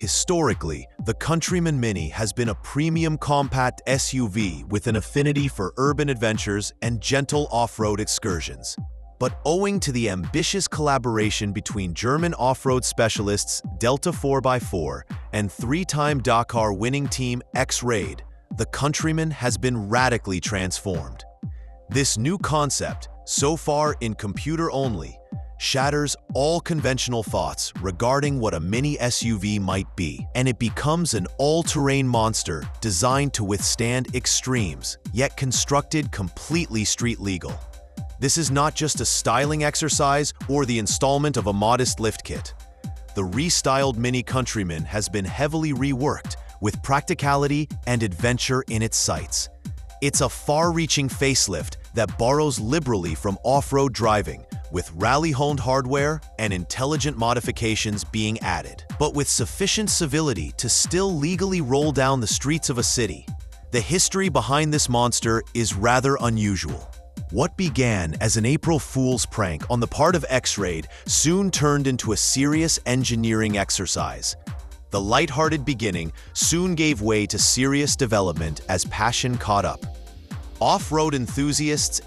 Historically, the Countryman Mini has been a premium compact SUV with an affinity for urban adventures and gentle off-road excursions. But owing to the ambitious collaboration between German off-road specialists Delta4x4 and three-time Dakar winning team X-Raid, the Countryman has been radically transformed. This new concept, so far in computer only, shatters all conventional thoughts regarding what a mini SUV might be, and it becomes an all-terrain monster designed to withstand extremes, yet constructed completely street legal. This is not just a styling exercise or the installment of a modest lift kit. The restyled Mini Countryman has been heavily reworked with practicality and adventure in its sights. It's a far-reaching facelift that borrows liberally from off-road driving, with rally-honed hardware and intelligent modifications being added, but with sufficient civility to still legally roll down the streets of a city. The history behind this monster is rather unusual. What began as an April Fool's prank on the part of X-Raid soon turned into a serious engineering exercise. The lighthearted beginning soon gave way to serious development as passion caught up. Off-road enthusiasts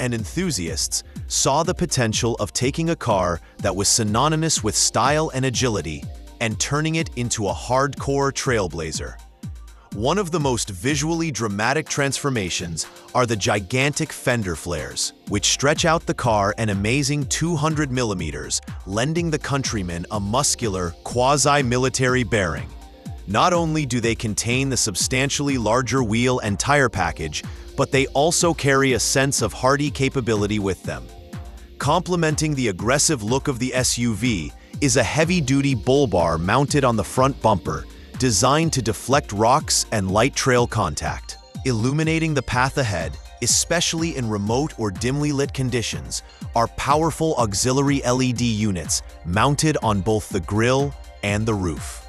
saw the potential of taking a car that was synonymous with style and agility and turning it into a hardcore trailblazer. One of the most visually dramatic transformations are the gigantic fender flares, which stretch out the car an amazing 200 millimeters, lending the Countryman a muscular, quasi-military bearing. Not only do they contain the substantially larger wheel and tire package, but they also carry a sense of hardy capability with them. Complementing the aggressive look of the SUV is a heavy-duty bull bar mounted on the front bumper, designed to deflect rocks and light trail contact. Illuminating the path ahead, especially in remote or dimly lit conditions, are powerful auxiliary LED units mounted on both the grille and the roof.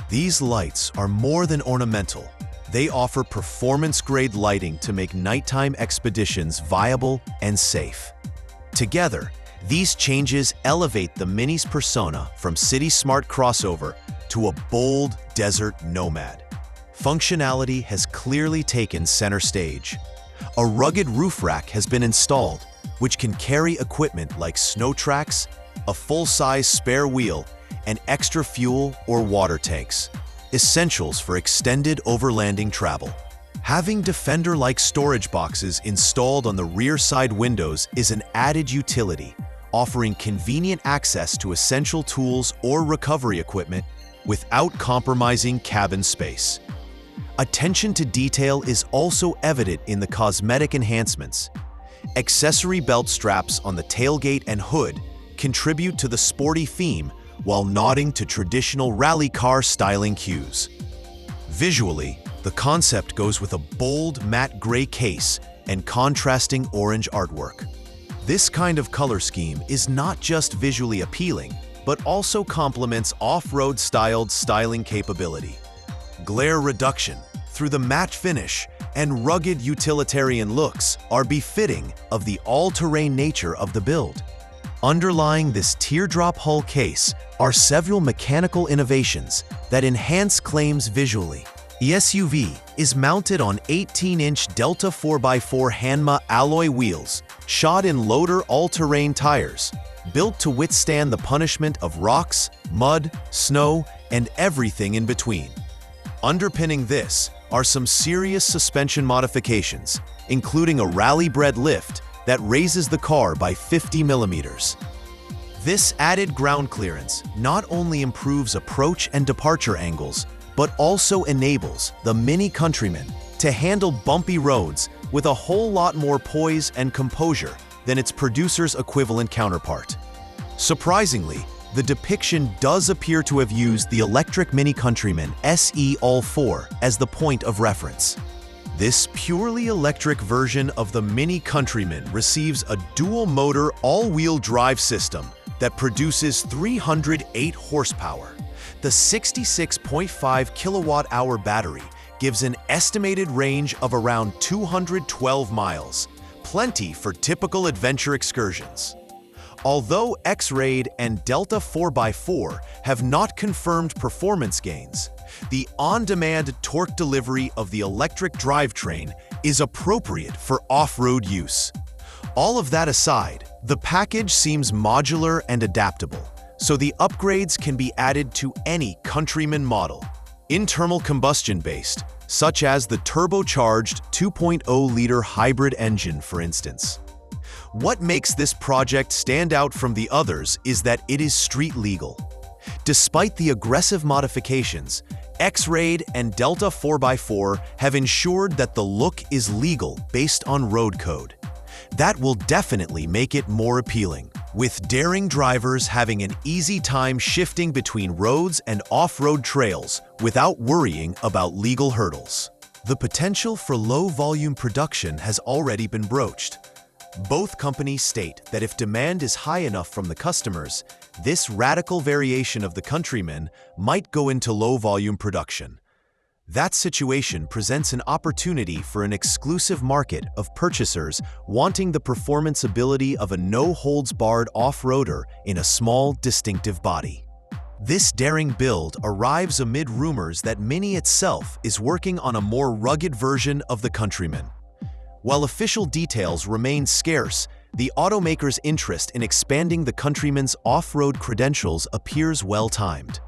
These lights are more than ornamental. They offer performance-grade lighting to make nighttime expeditions viable and safe. Together, these changes elevate the Mini's persona from city-smart crossover to a bold desert nomad. Functionality has clearly taken center stage. A rugged roof rack has been installed, which can carry equipment like snow tracks, a full-size spare wheel, and extra fuel or water tanks, essentials for extended overlanding travel. Having Defender-like storage boxes installed on the rear side windows is an added utility, offering convenient access to essential tools or recovery equipment without compromising cabin space. Attention to detail is also evident in the cosmetic enhancements. Accessory belt straps on the tailgate and hood contribute to the sporty theme while nodding to traditional rally car styling cues. Visually, the concept goes with a bold matte gray case and contrasting orange artwork. This kind of color scheme is not just visually appealing, but also complements off-road styled styling capability. Glare reduction through the matte finish and rugged utilitarian looks are befitting of the all-terrain nature of the build. Underlying this teardrop hull case are several mechanical innovations that enhance claims visually. The SUV is mounted on 18-inch Delta4x4 Hanma alloy wheels, shod in Loader all-terrain tires, built to withstand the punishment of rocks, mud, snow, and everything in between. Underpinning this are some serious suspension modifications, including a rally-bred lift that raises the car by 50 millimeters. This added ground clearance not only improves approach and departure angles, but also enables the Mini Countryman to handle bumpy roads with a whole lot more poise and composure than its producer's equivalent counterpart. Surprisingly, the depiction does appear to have used the electric Mini Countryman SE All-4 as the point of reference. This purely electric version of the Mini Countryman receives a dual-motor all-wheel drive system that produces 308 horsepower. The 66.5 kilowatt-hour battery gives an estimated range of around 212 miles, plenty for typical adventure excursions. Although X-Raid and Delta4x4 have not confirmed performance gains, the on-demand torque delivery of the electric drivetrain is appropriate for off-road use. All of that aside, the package seems modular and adaptable, so the upgrades can be added to any Countryman model. Internal combustion-based, such as the turbocharged 2.0-liter hybrid engine, for instance. What makes this project stand out from the others is that it is street legal. Despite the aggressive modifications, X-Raid and Delta4x4 have ensured that the look is legal based on road code. That will definitely make it more appealing, with daring drivers having an easy time shifting between roads and off-road trails without worrying about legal hurdles. The potential for low-volume production has already been broached. Both companies state that if demand is high enough from the customers, this radical variation of the Countryman might go into low-volume production. That situation presents an opportunity for an exclusive market of purchasers wanting the performance ability of a no-holds-barred off-roader in a small, distinctive body. This daring build arrives amid rumors that MINI itself is working on a more rugged version of the Countryman. While official details remain scarce, the automaker's interest in expanding the Countryman's off-road credentials appears well-timed.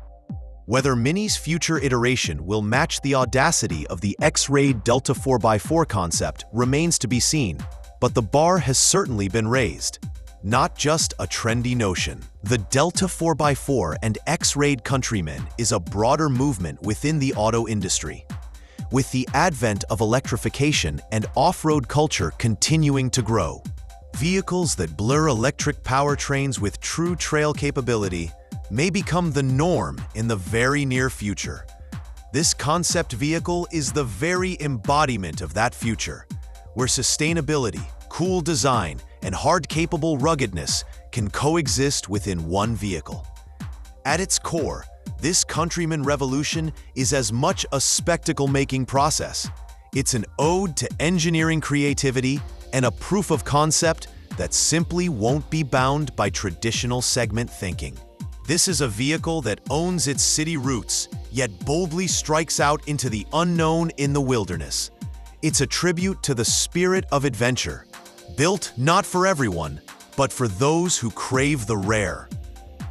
Whether MINI's future iteration will match the audacity of the X-Raid Delta4x4 concept remains to be seen, but the bar has certainly been raised. Not just a trendy notion. The Delta4x4 and X-Raid Countryman is a broader movement within the auto industry. With the advent of electrification and off-road culture continuing to grow, vehicles that blur electric powertrains with true trail capability may become the norm in the very near future. This concept vehicle is the very embodiment of that future, where sustainability, cool design, and hard-capable ruggedness can coexist within one vehicle. At its core, this Countryman revolution is as much a spectacle-making process. It's an ode to engineering creativity and a proof of concept that simply won't be bound by traditional segment thinking. This is a vehicle that owns its city roots, yet boldly strikes out into the unknown in the wilderness. It's a tribute to the spirit of adventure, built not for everyone, but for those who crave the rare.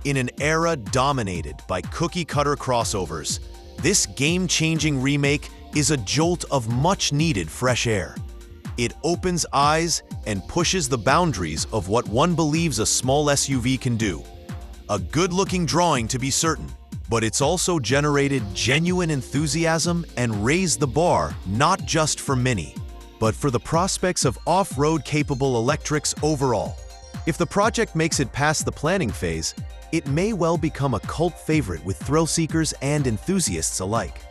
In an era dominated by cookie-cutter crossovers, this game-changing remake is a jolt of much-needed fresh air. It opens eyes and pushes the boundaries of what one believes a small SUV can do. A good-looking drawing to be certain, but it's also generated genuine enthusiasm and raised the bar not just for MINI, but for the prospects of off-road capable electrics overall. If the project makes it past the planning phase, it may well become a cult favorite with thrill-seekers and enthusiasts alike.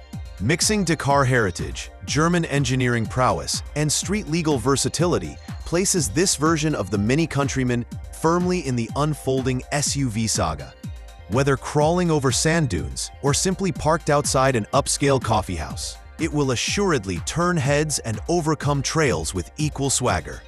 Mixing Dakar heritage, German engineering prowess, and street-legal versatility places this version of the MINI Countryman firmly in the unfolding SUV saga. Whether crawling over sand dunes or simply parked outside an upscale coffeehouse, it will assuredly turn heads and overcome trails with equal swagger.